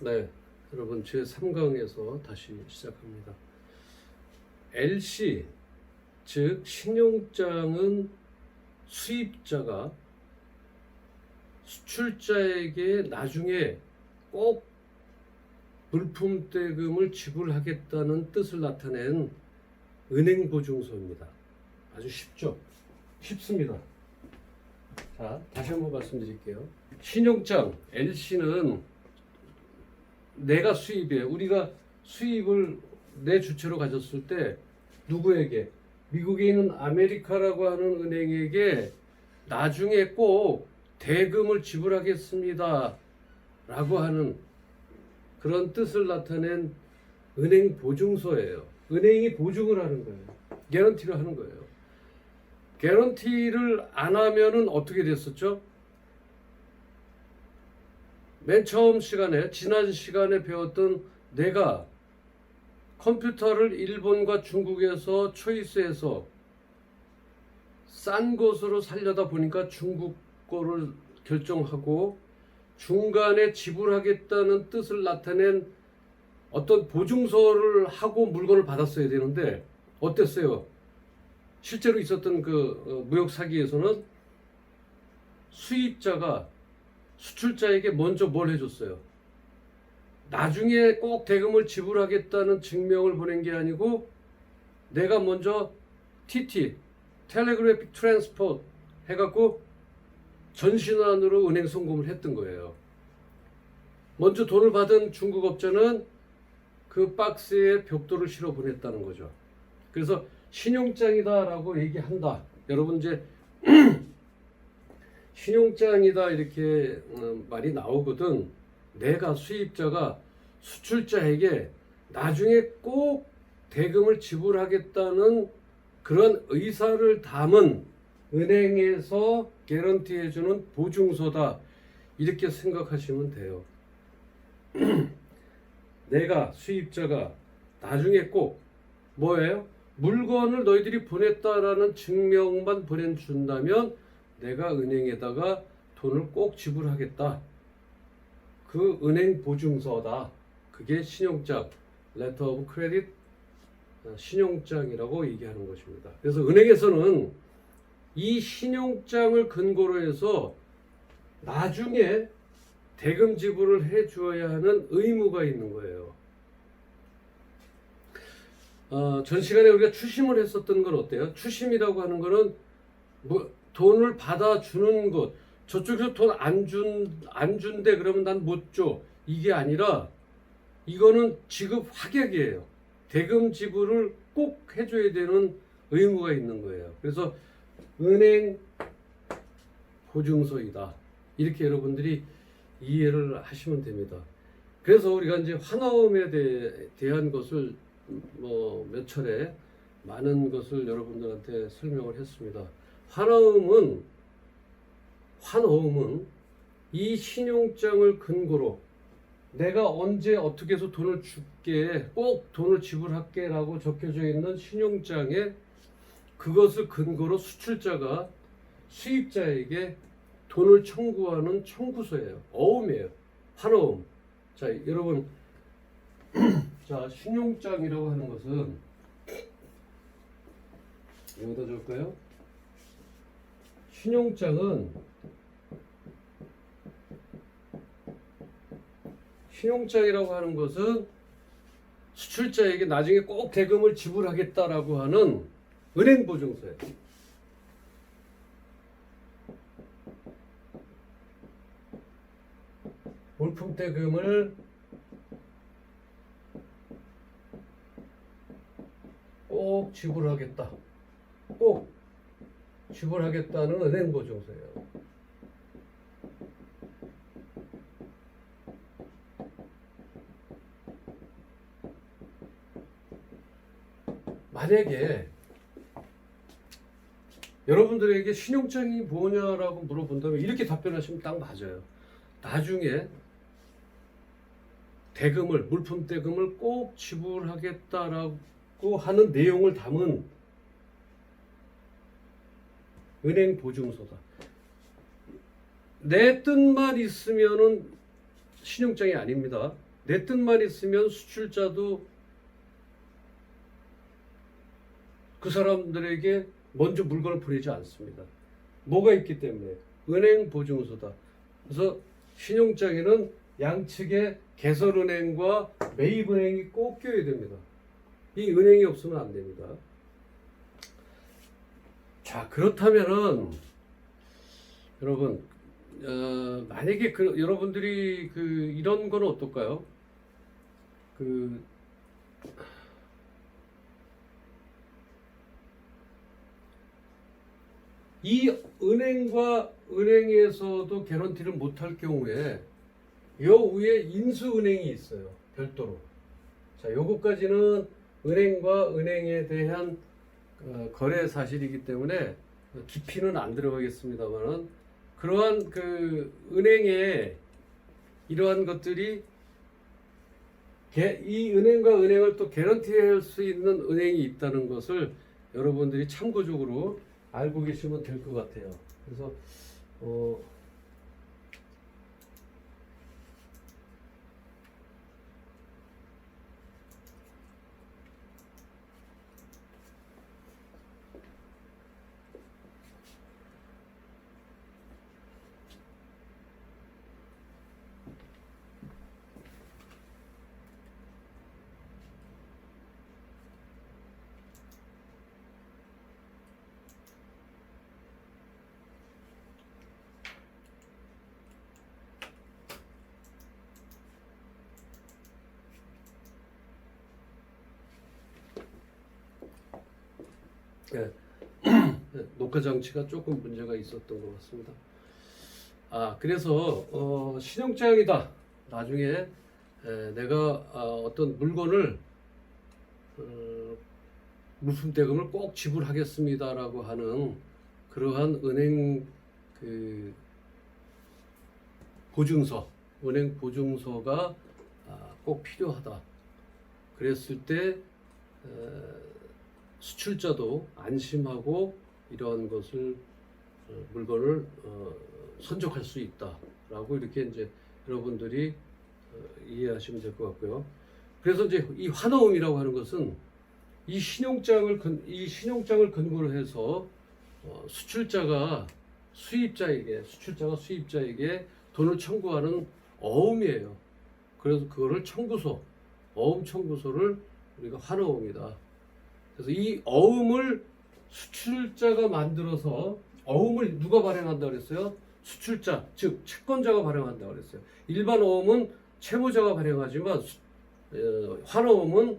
네, 여러분 제3강에서 다시 시작합니다. LC, 즉 신용장은 수입자가 수출자에게 나중에 꼭 물품 대금을 지불하겠다는 뜻을 나타낸 은행 보증서입니다. 아주 쉽죠? 쉽습니다. 자, 다시 한번 말씀드릴게요. 신용장, LC는 내가 수입이에요. 우리가 수입을 내 주체로 가졌을 때 누구에게? 미국에 있는 아메리카라고 하는 은행에게 나중에 꼭 대금을 지불하겠습니다 라고 하는 그런 뜻을 나타낸 은행 보증서예요. 은행이 보증을 하는 거예요. 개런티를 하는 거예요. 개런티를 안 하면은 어떻게 됐었죠? 맨 처음 시간에, 지난 시간에 배웠던 내가 컴퓨터를 일본과 중국에서 초이스해서 싼 곳으로 살려다 보니까 중국 거를 결정하고 중간에 지불하겠다는 뜻을 나타낸 어떤 보증서를 하고 물건을 받았어야 되는데 어땠어요? 실제로 있었던 그 무역 사기에서는 수입자가 수출자에게 먼저 뭘 해줬어요? 나중에 꼭 대금을 지불하겠다는 증명을 보낸 게 아니고 내가 먼저 TT, 텔레그래픽 트랜스포트 해갖고 전신환으로 은행 송금을 했던 거예요. 먼저 돈을 받은 중국 업자는 그 박스에 벽돌을 실어 보냈다는 거죠. 그래서 신용장이다라고 얘기한다. 여러분 이제 신용장이다 이렇게 말이 나오거든. 내가 수입자가 수출자에게 나중에 꼭 대금을 지불하겠다는 그런 의사를 담은 은행에서 개런티해주는 보증서다. 이렇게 생각하시면 돼요. 내가 수입자가 나중에 꼭 뭐예요? 물건을 너희들이 보냈다라는 증명만 보내준다면 내가 은행에다가 돈을 꼭 지불하겠다. 그 은행 보증서다. 그게 신용장, Letter of Credit, 신용장이라고 얘기하는 것입니다. 그래서 은행에서는 이 신용장을 근거로 해서 나중에 대금 지불을 해주어야 하는 의무가 있는 거예요. 전 시간에 우리가 추심을 했었던 건 어때요? 추심이라고 하는 거는 돈을 받아주는 것. 저쪽에서 돈 안 준대 그러면 난 못 줘. 이게 아니라 이거는 지급 확약이에요. 대금 지불을 꼭 해줘야 되는 의무가 있는 거예요. 그래서 은행 보증서이다. 이렇게 여러분들이 이해를 하시면 됩니다. 그래서 우리가 이제 환화음에 대한 것을 몇 차례 많은 것을 여러분들한테 설명을 했습니다. 환화음은 이 신용장을 근거로 내가 언제 어떻게 해서 돈을 줄게, 꼭 돈을 지불할게 라고 적혀져 있는 신용장에 그것을 근거로 수출자가 수입자에게 돈을 청구하는 청구서예요. 어음이에요. 환어음. 자, 여러분, 자, 신용장이라고 하는 것은 여기다 줄까요? 신용장이라고 하는 것은 수출자에게 나중에 꼭 대금을 지불하겠다라고 하는 은행 보증서예요. 물품 대금을 꼭 지불하겠다. 꼭 지불하겠다는 은행 보증서예요. 만약에 여러분들에게 신용장이 뭐냐라고 물어본다면 이렇게 답변하시면 딱 맞아요. 나중에 대금을, 물품 대금을 꼭 지불하겠다라고 하는 내용을 담은 은행 보증서다. 내 뜻만 있으면은 신용장이 아닙니다. 내 뜻만 있으면 수출자도 그 사람들에게 먼저 물건을 보내지 않습니다. 뭐가 있기 때문에 은행 보증서다. 그래서 신용장에는 양측의 개설은행과 매입은행이 꼭 껴야 됩니다. 이 은행이 없으면 안 됩니다. 자, 그렇다면은 여러분, 만약에 여러분들이 이런 거는 어떨까요? 이 은행과 은행에서도 개런티를 못할 경우에 요 위에 인수은행이 있어요. 별도로. 자, 요것까지는 은행과 은행에 대한 거래 사실이기 때문에 깊이는 안 들어가겠습니다만은 그러한 은행에 이러한 것들이 이 은행과 은행을 또 개런티할 수 있는 은행이 있다는 것을 여러분들이 참고적으로 알고 계시면 될 것 같아요. 그래서 네. 녹화 장치가 조금 문제가 있었던 것 같습니다. 그래서 신용장이다. 나중에 내가 어떤 물건을 물품 대금을 꼭 지불하겠습니다라고 하는 그러한 은행 보증서, 은행 보증서가 꼭 필요하다. 그랬을 때 수출자도 안심하고 이러한 것을 물건을 선적할 수 있다라고 이렇게 이제 여러분들이 이해하시면 될 것 같고요. 그래서 이제 이 환호음이라고 하는 것은 이 신용장을 근거로 해서 수출자가 수입자에게 돈을 청구하는 어음이에요. 그래서 그거를 어음 청구서를 우리가 환호음이다. 그래서 이 어음을 수출자가 만들어서 어음을 누가 발행한다 그랬어요? 수출자, 즉 채권자가 발행한다 그랬어요. 일반 어음은 채무자가 발행하지만 환어음은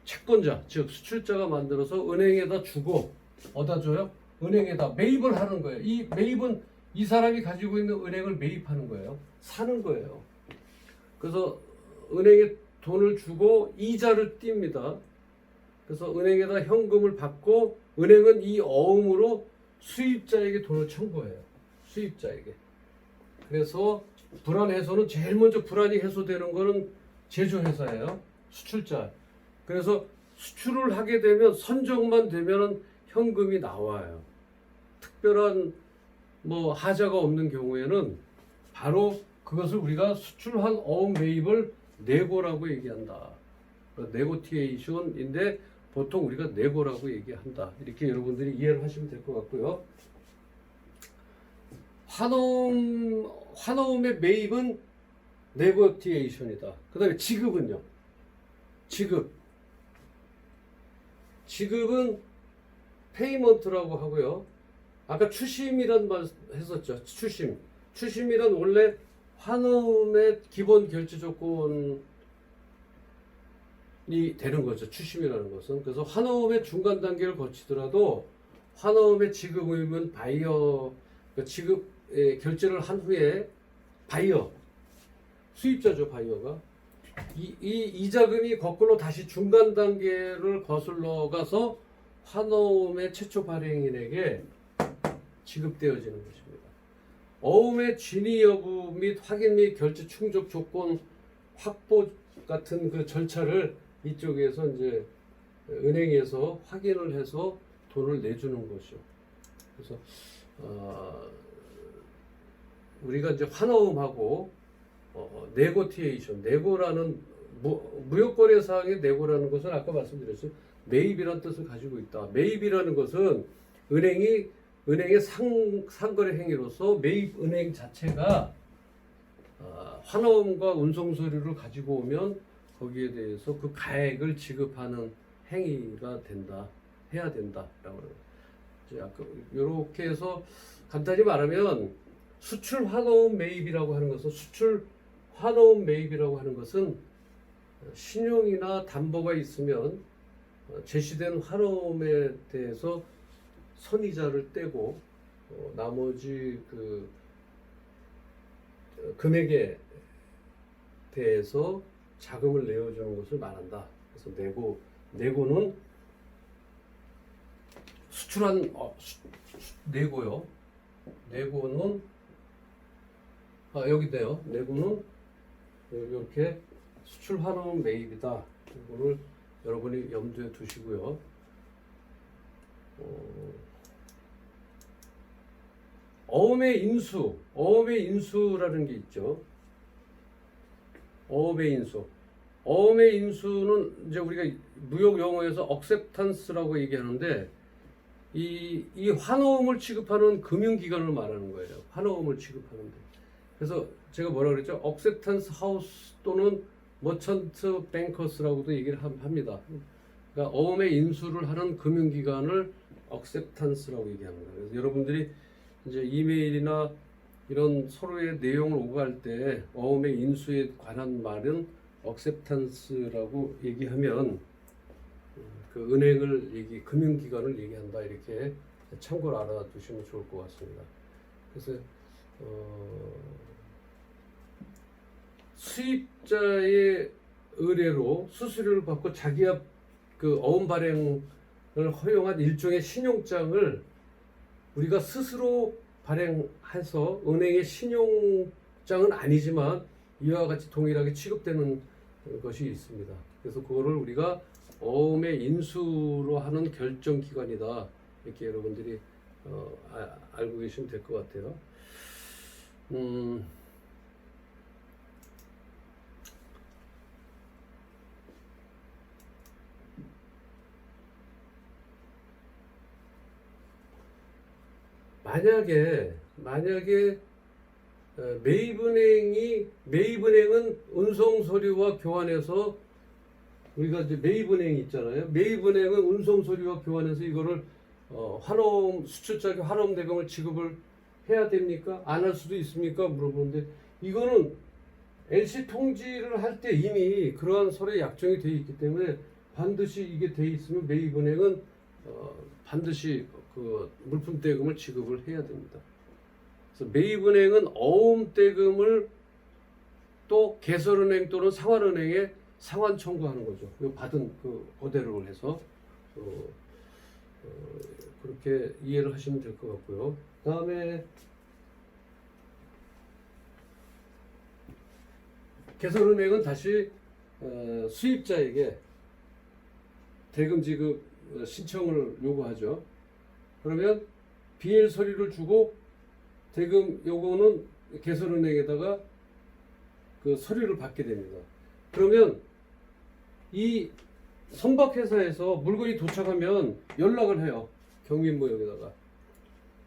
채권자, 즉 수출자가 만들어서 은행에다 주고 어디다 줘요? 은행에다 매입을 하는 거예요. 이 매입은 이 사람이 가지고 있는 은행을 매입하는 거예요. 사는 거예요. 그래서 은행에 돈을 주고 이자를 띱니다. 그래서 은행에다 현금을 받고 은행은 이 어음으로 수입자에게 돈을 청구해요. 수입자에게. 그래서 불안 해소는 제일 먼저 불안이 해소되는 거는 제조회사예요. 수출자. 그래서 수출을 하게 되면 선적만 되면은 현금이 나와요. 특별한 하자가 없는 경우에는 바로 그것을 우리가 수출한 어음 매입을 내고라고 얘기한다. 네고티에이션인데 보통 우리가 내고라고 얘기한다. 이렇게 여러분들이 이해를 하시면 될 것 같고요. 환어음의 매입은 네고티에이션이다. 그 다음에 지급은요. 지급은 페이먼트라고 하고요. 아까 추심이란 말 했었죠. 추심이란 원래 환어음의 기본 결제 조건이 되는 거죠. 추심이라는 것은. 그래서 환어음의 중간 단계를 거치더라도 환어음의 지급이면 결제를 한 후에 수입자죠. 바이어가 이 이자금이 거꾸로 다시 중간 단계를 거슬러 가서 환어음의 최초 발행인에게 지급되어지는 것입니다. 어음의 진위 여부 및 확인 및 결제 충족 조건 확보 같은 그 절차를 이쪽에서 이제 은행에서 확인을 해서 돈을 내주는 것이죠. 그래서 우리가 이제 환어음하고 네고티에이션, 네고라는 무역거래사항의 네고라는 것은 아까 말씀드렸죠. 매입이라는 뜻을 가지고 있다. 매입이라는 것은 은행의 상거래 행위로서 매입 은행 자체가 환원과 운송 서류를 가지고 오면 거기에 대해서 그 가액을 지급하는 행위가 된다, 해야 된다라고. 이렇게 해서 간단히 말하면 수출 환원 매입이라고 하는 것은 신용이나 담보가 있으면 제시된 환원에 대해서 선이자를 떼고 나머지 그 금액에 대해서 자금을 내어주는 것을 말한다. 그래서 내고는 수출한 내고요. 내고는 여기 있네요. 내고는 이렇게 수출 환원 매입이다. 이거를 여러분이 염두에 두시고요. 어음의 인수라는 게 있죠. 어음의 인수는 이제 우리가 무역 용어에서 acceptance라고 얘기하는데 이 환호음을 취급하는 금융기관을 말하는 거예요. 환호음을 취급하는데. 그래서 제가 뭐라 그랬죠? acceptance house 또는 merchant bankers라고도 얘기를 합니다. 그러니까 어음의 인수를 하는 금융기관을 acceptance라고 얘기합니다. 그래서 여러분들이 이제 이메일이나 이런 서로의 내용을 오갈 때 어음의 인수에 관한 말은 acceptance라고 얘기하면 그 은행을 금융기관을 얘기한다, 이렇게 참고로 알아두시면 좋을 것 같습니다. 그래서 수입자의 의뢰로 수수료를 받고 자기가 그 어음 발행을 허용한 일종의 신용장을 우리가 스스로 발행해서 은행의 신용장은 아니지만 이와 같이 동일하게 취급되는 것이 있습니다. 그래서 그거를 우리가 어음의 인수로 하는 결정기관이다, 이렇게 여러분들이 알고 계시면 될 것 같아요. 만약에 매입은행은 운송 서류와 교환해서 우리가 이제 매입은행이 있잖아요. 매입은행은 운송 서류와 교환해서 이거를 수출자에게 환원 대금을 지급을 해야 됩니까? 안 할 수도 있습니까? 물어보는데 이거는 LC 통지를 할 때 이미 그러한 서류에 약정이 되어 있기 때문에 반드시 이게 되어 있으면 매입은행은 반드시 그 물품 대금을 지급을 해야 됩니다. 그래서 매입은행은 어음 대금을 또 개설은행 또는 상환은행에 상환 청구하는 거죠. 받은 그대로 해서 그렇게 이해를 하시면 될 것 같고요. 다음에 개설은행은 다시 수입자에게 대금 지급 신청을 요구하죠. 그러면 BL 서류를 주고 대금 요거는 개설은행에다가 그 서류를 받게 됩니다. 그러면 이 선박회사에서 물건이 도착하면 연락을 해요. 경민무역에다가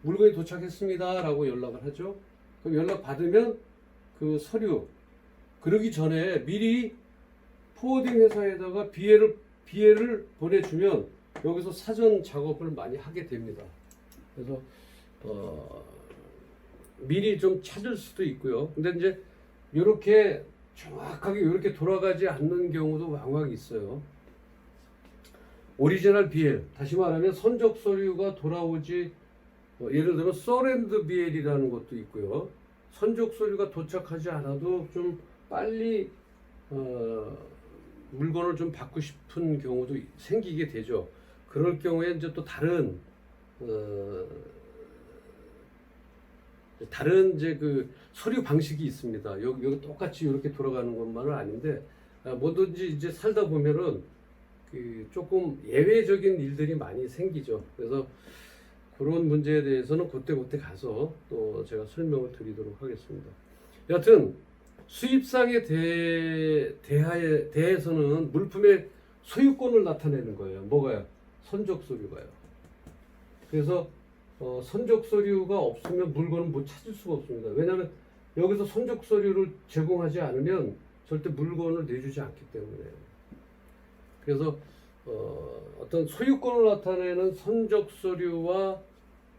물건이 도착했습니다 라고 연락을 하죠. 그럼 연락 받으면 그 서류, 그러기 전에 미리 포워딩 회사에다가 BL을 보내주면 여기서 사전 작업을 많이 하게 됩니다. 그래서 미리 좀 찾을 수도 있고요. 근데 이제 이렇게 정확하게 이렇게 돌아가지 않는 경우도 왕왕 있어요. 오리지널 BL, 다시 말하면 선적 서류가 돌아오지, 예를 들어 서렌드 BL이라는 것도 있고요. 선적 서류가 도착하지 않아도 좀 빨리 물건을 좀 받고 싶은 경우도 생기게 되죠. 그럴 경우에 이제 또 다른 이제 그 서류 방식이 있습니다. 여기 똑같이 이렇게 돌아가는 것만은 아닌데 뭐든지 이제 살다 보면은 그 조금 예외적인 일들이 많이 생기죠. 그래서 그런 문제에 대해서는 그때 가서 또 제가 설명을 드리도록 하겠습니다. 여하튼 수입상에 대해서는 물품의 소유권을 나타내는 거예요. 뭐가요? 선적 서류가요. 그래서 선적 서류가 없으면 물건은 못 찾을 수가 없습니다. 왜냐하면 여기서 선적 서류를 제공하지 않으면 절대 물건을 내주지 않기 때문에요. 그래서 어떤 소유권을 나타내는 선적 서류와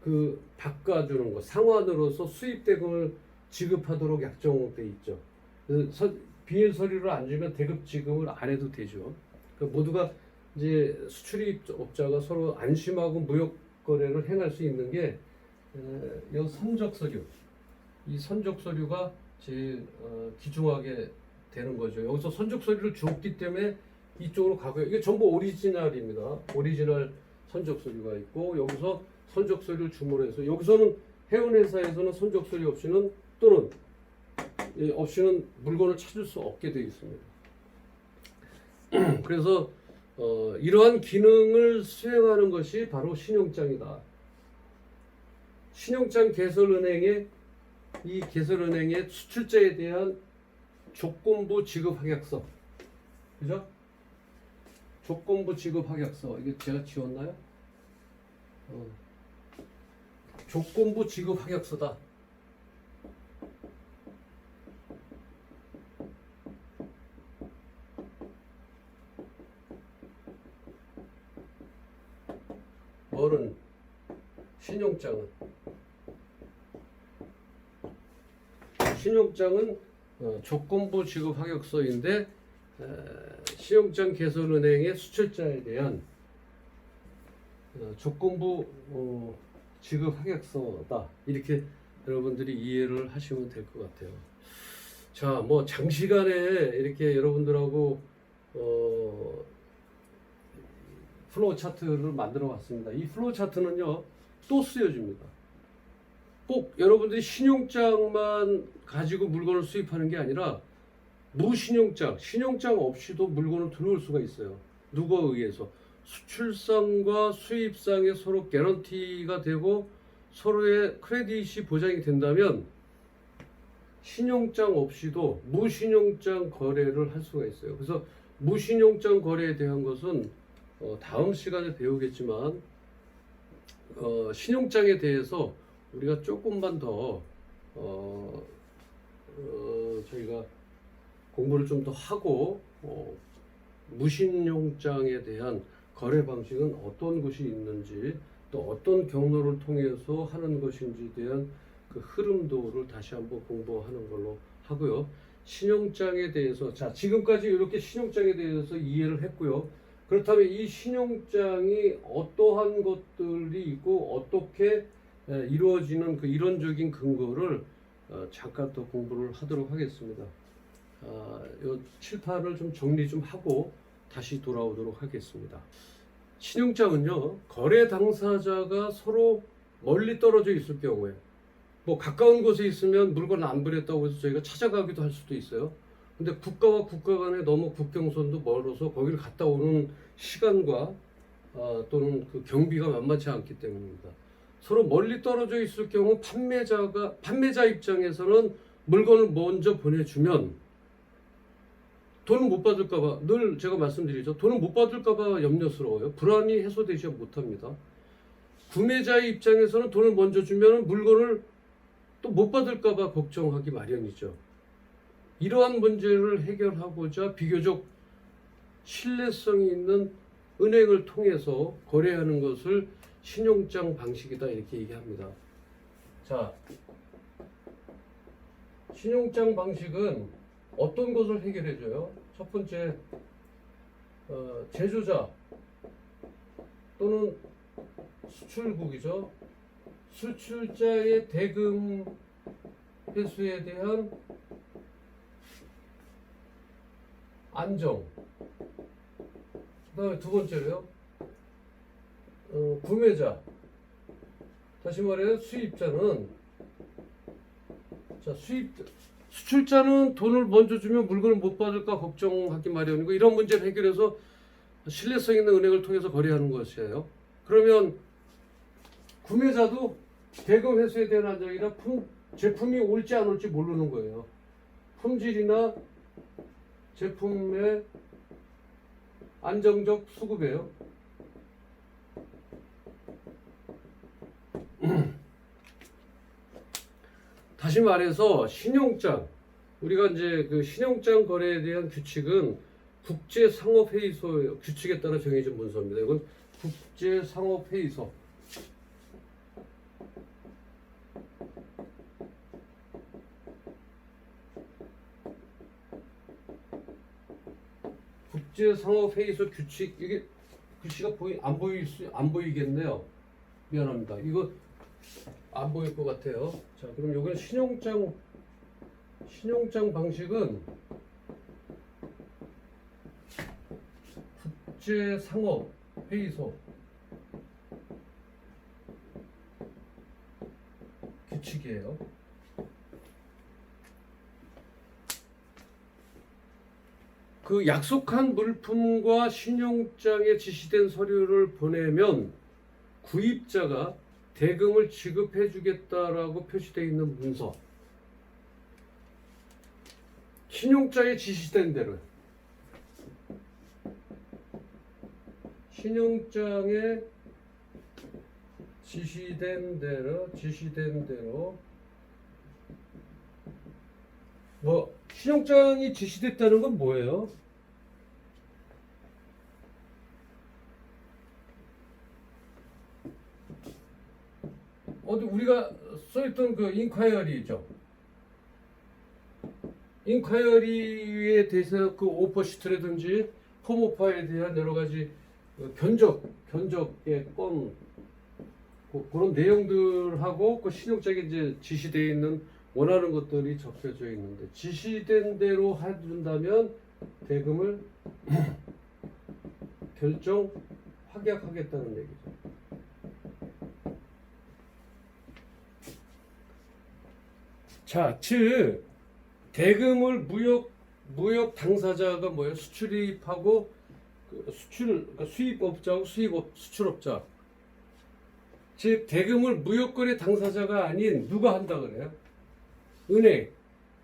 그 바꿔주는 것, 상환으로서 수입 대금을 지급하도록 약정돼 있죠. 그래서 비닐 서류를 안 주면 대급 지급을 안 해도 되죠. 그러니까 모두가 이제 수출입업자가 서로 안심하고 무역 거래를 행할 수 있는 게 이 선적 서류, 이 선적 서류가 제일 귀중하게 되는 거죠. 여기서 선적 서류를 줬기 때문에 이쪽으로 가고요. 이게 전부 오리지널입니다. 오리지널 선적 서류가 있고 여기서 선적 서류를 주문해서 여기서는 해운 회사에서는 선적 서류 없이는 또는 없이는 물건을 찾을 수 없게 되어 있습니다. 그래서 이러한 기능을 수행하는 것이 바로 신용장이다. 신용장 개설은행의 이 개설은행의 수출자에 대한 조건부 지급 확약서, 그죠? 조건부 지급 확약서 이게 제가 지웠나요? 조건부 지급 확약서다. 뭐는 신용장은 조건부 지급 확약서인데 신용장 개설은행의 수출자에 대한 조건부 지급 확약서다. 이렇게 여러분들이 이해를 하시면 될 것 같아요. 자, 뭐 장시간에 이렇게 여러분들하고 플로우 차트를 만들어 왔습니다. 이 플로우 차트는요 또 쓰여집니다. 꼭 여러분들이 신용장만 가지고 물건을 수입하는 게 아니라 무신용장, 신용장 없이도 물건을 들어올 수가 있어요. 누구에 의해서? 수출상과 수입상에 서로 개런티가 되고 서로의 크레딧이 보장이 된다면 신용장 없이도 무신용장 거래를 할 수가 있어요. 그래서 무신용장 거래에 대한 것은 다음 시간에 배우겠지만 신용장에 대해서 우리가 조금만 더 저희가 공부를 좀 더 하고 무신용장에 대한 거래 방식은 어떤 것이 있는지 또 어떤 경로를 통해서 하는 것인지에 대한 그 흐름도를 다시 한번 공부하는 걸로 하고요. 신용장에 대해서 자 지금까지 이렇게 신용장에 대해서 이해를 했고요. 그렇다면 이 신용장이 어떠한 것들이 있고 어떻게 이루어지는 그 이론적인 근거를 잠깐 더 공부를 하도록 하겠습니다. 요 칠판을 좀 정리 좀 하고 다시 돌아오도록 하겠습니다. 신용장은요 거래 당사자가 서로 멀리 떨어져 있을 경우에 뭐 가까운 곳에 있으면 물건 안 보냈다고 해서 저희가 찾아가기도 할 수도 있어요. 근데 국가와 국가 간에 너무 국경선도 멀어서 거기를 갔다 오는 시간과 또는 그 경비가 만만치 않기 때문입니다. 서로 멀리 떨어져 있을 경우 판매자 입장에서는 물건을 먼저 보내주면 돈을 못 받을까봐 늘 제가 말씀드리죠. 돈을 못 받을까봐 염려스러워요. 불안이 해소되지 못합니다. 구매자의 입장에서는 돈을 먼저 주면 물건을 또 못 받을까봐 걱정하기 마련이죠. 이러한 문제를 해결하고자 비교적 신뢰성이 있는 은행을 통해서 거래하는 것을 신용장 방식이다 이렇게 얘기합니다. 자, 신용장 방식은 어떤 것을 해결해줘요? 첫 번째, 제조자 또는 수출국이죠. 수출자의 대금 회수에 대한 안정. 그 다음에 두 번째로요. 구매자. 다시 말해 수입자는 수출자는 돈을 먼저 주면 물건을 못 받을까 걱정하기 마련이고 이런 문제를 해결해서 신뢰성 있는 은행을 통해서 거래하는 것이에요. 그러면 구매자도 대금 회수에 대한 안정이라 제품이 올지 안 올지 모르는 거예요. 품질이나 제품의 안정적 수급이에요. 다시 말해서 신용장, 우리가 이제 그 신용장 거래에 대한 규칙은 국제상업회의소 규칙에 따라 정해진 문서입니다. 이건 국제상업회의소. 국제상업회의소 규칙, 이게 글씨가 안 보이겠네요. 미안합니다. 이거 안 보일 것 같아요. 자, 그럼 요건 신용장 방식은 국제상업회의소 규칙이에요. 그 약속한 물품과 신용장에 지시된 서류를 보내면 구입자가 대금을 지급해 주겠다라고 표시되어 있는 문서. 신용장에 지시된 대로. 신용장에 지시된 대로 뭐 신용장이 지시됐다는 건 뭐예요? 어디 우리가 써있던 그 인콰이어리죠. 인콰이어리에 대해서 그 오퍼시트라든지 폼오파에 대한 여러 가지 견적의 건 그런 내용들하고 그 신용장에 이제 지시되어 있는 원하는 것들이 적혀져 있는데 지시된 대로 해준다면 대금을 확약하겠다는 얘기죠. 자, 즉 대금을 무역 당사자가 뭐예요? 수출입하고 그러니까 수입업자하고 수출업자. 즉 대금을 무역거래 당사자가 아닌 누가 한다 그래요?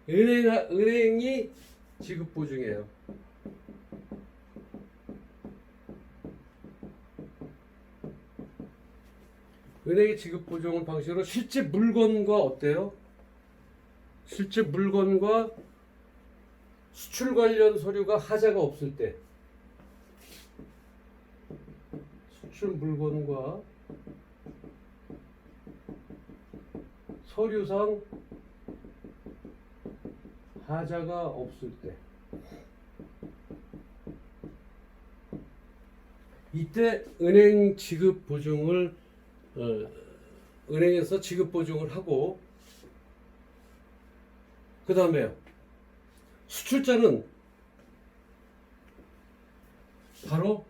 은행이 지급 보증이에요. 은행이 지급 보증 방식으로 실제 물건과 어때요? 실제 물건과 수출 관련 서류가 하자가 없을 때, 수출 물건과 서류상 하자가 없을 때, 이때 은행 지급 보증을 은행에서 지급 보증을 하고, 그 다음에요, 수출자는 바로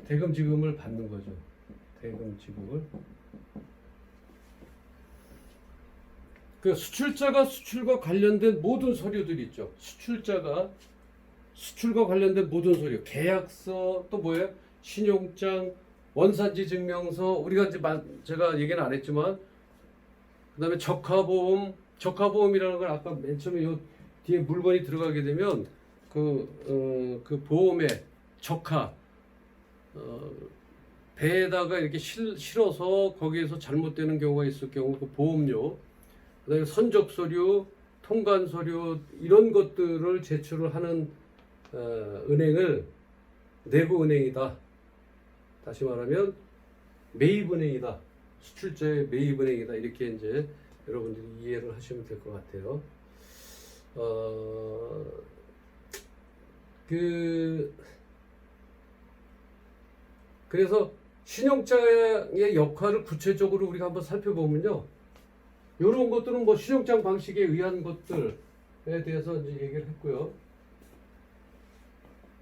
대금 지급을 받는 거죠. 대금 지급을. 그 수출자가 수출과 관련된 모든 서류들이 있죠. 수출자가 수출과 관련된 모든 서류, 계약서, 또 뭐예요? 신용장, 원산지 증명서, 우리가 이제 제가 얘기는 안 했지만, 그 다음에 적하보험이라는 걸 아까 맨 처음에 요 뒤에 물건이 들어가게 되면 그 보험의 적하, 배에다가 이렇게 실어서 거기에서 잘못되는 경우가 있을 경우 그 보험료, 그다음에 선적 서류, 통관 서류 이런 것들을 제출을 하는 은행을 내부은행이다. 다시 말하면 매입은행이다. 수출자의 매입은행이다. 이렇게 이제 여러분들이 이해를 하시면 될 것 같아요. 그래서 신용장의 역할을 구체적으로 우리가 한번 살펴보면요. 이런 것들은 뭐 신용장 방식에 의한 것들에 대해서 이제 얘기를 했고요.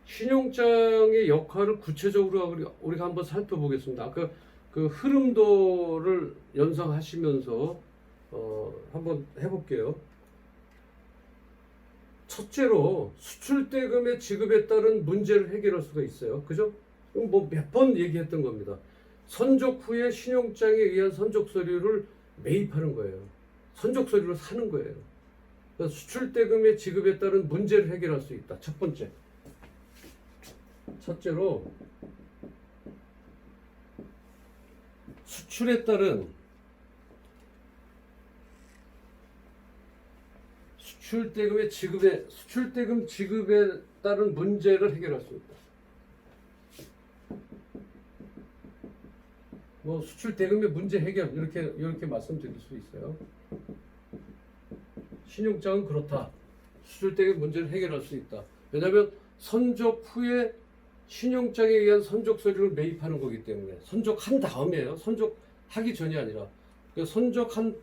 신용장의 역할을 구체적으로 우리가 한번 살펴보겠습니다. 아까 그 흐름도를 연상하시면서 한번 해볼게요. 첫째로 수출대금의 지급에 따른 문제를 해결할 수가 있어요. 그죠? 뭐 몇 번 얘기했던 겁니다. 선적 후에 신용장에 의한 선적 서류를 매입하는 거예요. 선적 서류를 사는 거예요. 그래서 수출대금의 지급에 따른 문제를 해결할 수 있다. 첫 번째. 첫째로 수출에 따른 수출대금 지급에 따른 문제를 해결할 수 있다. 뭐 수출대금의 문제 해결 이렇게 말씀드릴 수 있어요. 신용장은 그렇다. 수출대금 문제를 해결할 수 있다. 왜냐하면 선적 후에 신용장에 의한 선적 서류를 매입하는 거기 때문에 선적한 다음이에요. 선적하기 전이 아니라 선적한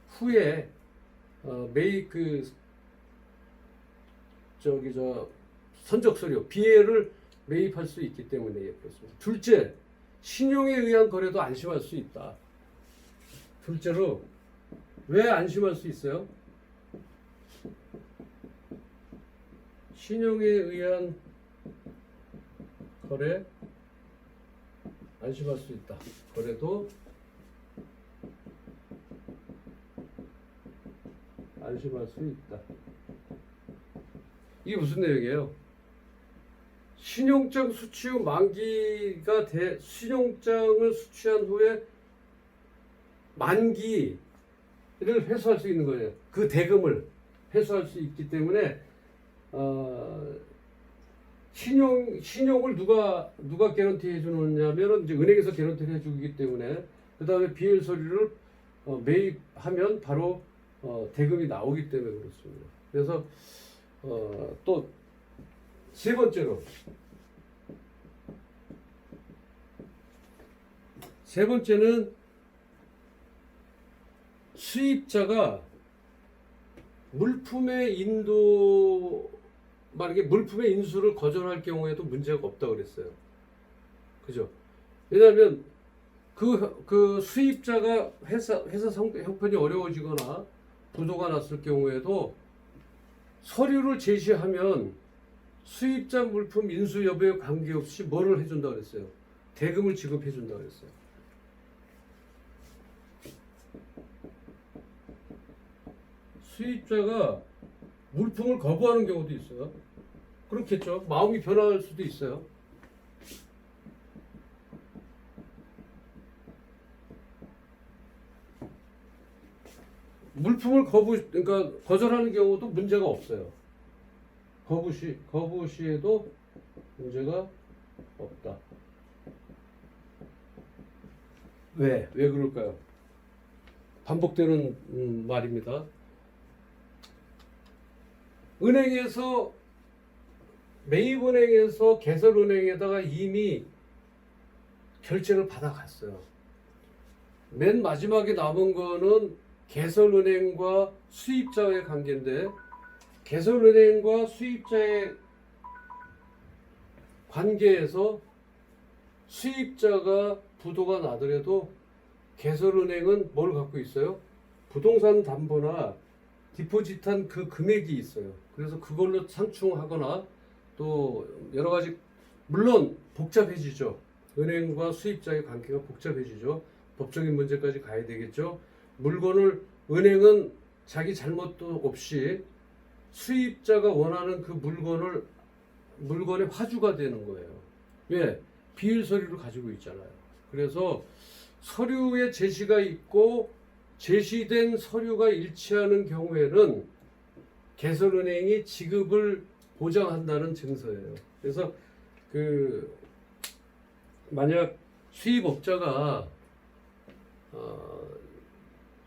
후에 매입 선적 서류 BA를 매입할 수 있기 때문에 그렇습니다. 둘째, 신용에 의한 거래도 안심할 수 있다. 둘째로 왜 안심할 수 있어요? 신용에 의한 거래 안심할 수 있다. 거래도 안심할 수 있다. 이게 무슨 내용이에요? 신용장 수취 후 만기가 신용장을 수취한 후에 만기를 회수할 수 있는 거예요. 그 대금을 회수할 수 있기 때문에 신용을 누가 개런티 해주느냐면 이제 은행에서 개런티를 해주기 때문에 그 다음에 BL 서류를 매입하면 바로 대금이 나오기 때문에 그렇습니다. 그래서 또 세 번째는 수입자가 물품의 만약에 물품의 인수를 거절할 경우에도 문제가 없다고 그랬어요. 그죠? 왜냐하면 그 수입자가 회사 형편이 어려워지거나 부도가 났을 경우에도 서류를 제시하면 수입자 물품 인수 여부에 관계없이 뭐를 해준다고 그랬어요? 대금을 지급해준다고 그랬어요. 수입자가 물품을 거부하는 경우도 있어요. 그렇겠죠. 마음이 변할 수도 있어요. 물품을 그러니까 거절하는 경우도 문제가 없어요. 거부 시에도 문제가 없다. 왜 그럴까요? 반복되는 말입니다. 매입은행에서 개설은행에다가 이미 결제를 받아갔어요. 맨 마지막에 남은 거는 개설은행과 수입자의 관계인데 개설은행과 수입자의 관계에서 수입자가 부도가 나더라도 개설은행은 뭘 갖고 있어요? 부동산 담보나 디포짓한 그 금액이 있어요. 그래서 그걸로 상충하거나 또 여러 가지 물론 복잡해지죠. 은행과 수입자의 관계가 복잡해지죠. 법적인 문제까지 가야 되겠죠. 은행은 자기 잘못도 없이 수입자가 원하는 그 물건의 화주가 되는 거예요. 왜? 비일 서류를 가지고 있잖아요. 그래서 서류에 제시가 있고 제시된 서류가 일치하는 경우에는 개설은행이 지급을 보장한다는 증서예요. 그래서 만약 수입업자가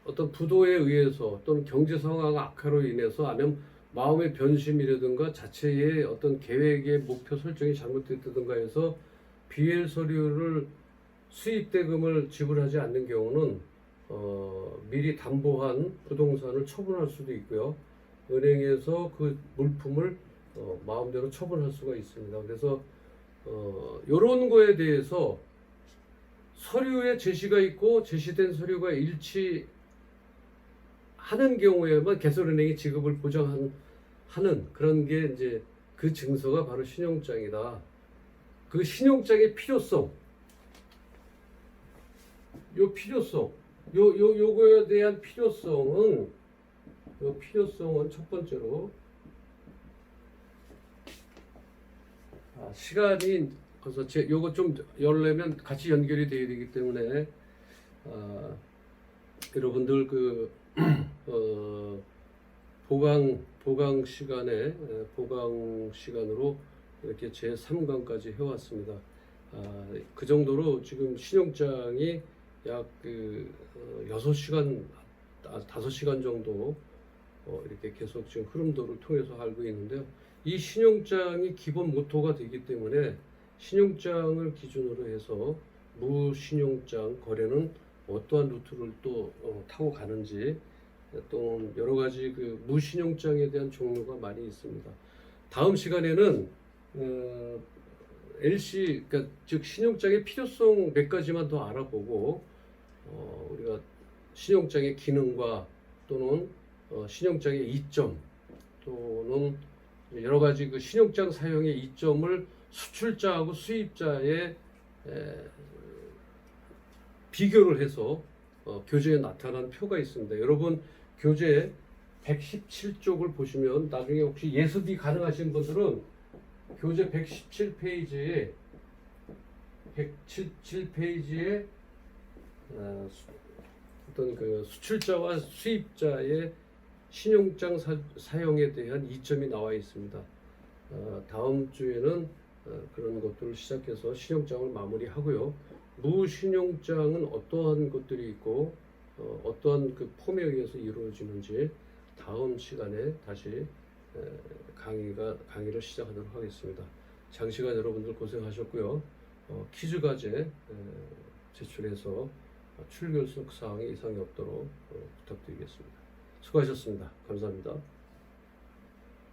어떤 부도에 의해서 또는 경제 상황 악화로 인해서 아니면 마음의 변심이라든가 자체의 어떤 계획의 목표 설정이 잘못됐다든가 해서 BL 서류를 수입 대금을 지불하지 않는 경우는 미리 담보한 부동산을 처분할 수도 있고요. 은행에서 그 물품을 마음대로 처분할 수가 있습니다. 그래서 이런 거에 대해서 서류에 제시가 있고 제시된 서류가 일치하는 경우에만 개설은행이 지급을 보장하는 그런 게 이제 그 증서가 바로 신용장이다. 그 신용장의 필요성, 요거에 대한 필요성은 이 필요성은 첫 번째로 시간이 그래서 요거 좀 열려면 같이 연결이 돼야 되기 때문에 여러분들 그 보강 시간으로 이렇게 제 3강까지 해왔습니다. 그 정도로 지금 신용장이 약 6시간, 5시간 정도 이렇게 계속 지금 흐름도를 통해서 알고 있는데요. 이 신용장이 기본 모토가 되기 때문에 신용장을 기준으로 해서 무신용장 거래는 어떠한 루트를 또 타고 가는지 또 여러 가지 그 무신용장에 대한 종류가 많이 있습니다. 다음 시간에는 LC 그러니까 즉 신용장의 필요성 몇 가지만 더 알아보고 우리가 신용장의 기능과 또는 신용장의 이점 또는 여러 가지 그 신용장 사용의 이점을 수출자하고 수입자의 비교를 해서 교재에 나타난 표가 있습니다. 여러분 교재 117쪽을 보시면 나중에 혹시 예습이 가능하신 분들은 교재 117페이지에 어떤 그 수출자와 수입자의 신용장 사용에 대한 이점이 나와 있습니다. 다음 주에는 그런 것들을 시작해서 신용장을 마무리하고요. 무신용장은 어떠한 것들이 있고 어떠한 그 폼에 의해서 이루어지는지 다음 시간에 다시 강의를 시작하도록 하겠습니다. 장시간 여러분들 고생하셨고요. 퀴즈 과제 제출해서 출결석 사항에 이상이 없도록 부탁드리겠습니다. 수고하셨습니다. 감사합니다.